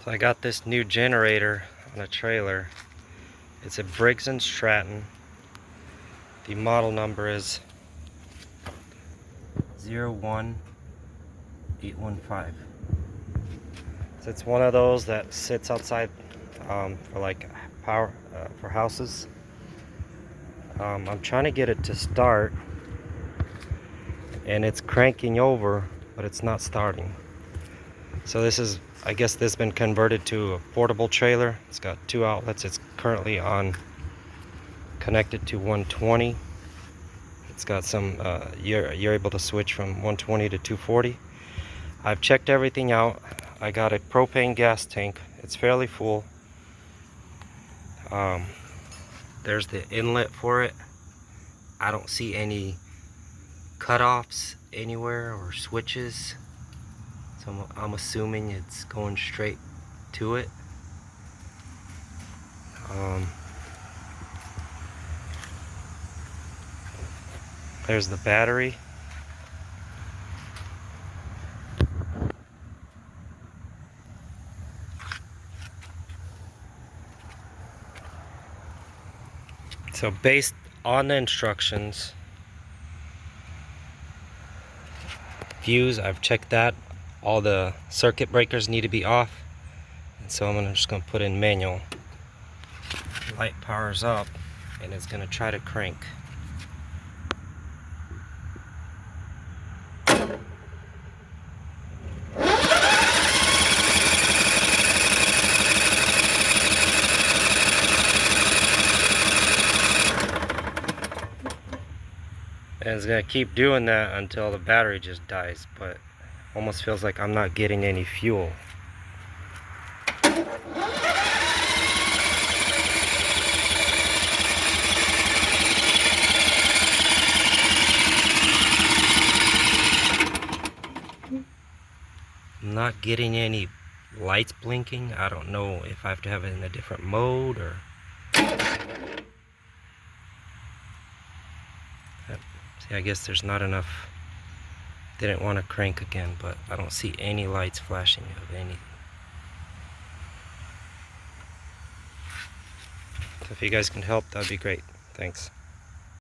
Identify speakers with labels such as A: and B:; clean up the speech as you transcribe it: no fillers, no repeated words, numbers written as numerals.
A: So I got this new generator on a trailer. It's a Briggs and Stratton. The model number is 01815. So it's one of those that sits outside for like power for houses. I'm trying to get it to start, and it's cranking over, but it's not starting. So this is, I guess this has been converted to a portable trailer. It's got 2 outlets. It's currently connected to 120. It's got some, you're able to switch from 120 to 240. I've checked everything out. I got a propane gas tank. It's fairly full. There's the inlet for it. I don't see any cutoffs anywhere or switches. So I'm assuming it's going straight to it. There's the battery. So based on the instructions, fuse, I've checked that. All the circuit breakers need to be off. And so I'm just gonna put in manual. Light powers up and it's gonna try to crank. And it's gonna keep doing that until the battery just dies, but almost feels like I'm not getting any fuel. I'm not getting any lights blinking. I don't know if I have to have it in a different mode or... See, I guess there's not enough. Didn't want to crank again, but I don't see any lights flashing of anything. So if you guys can help, that'd be great. Thanks.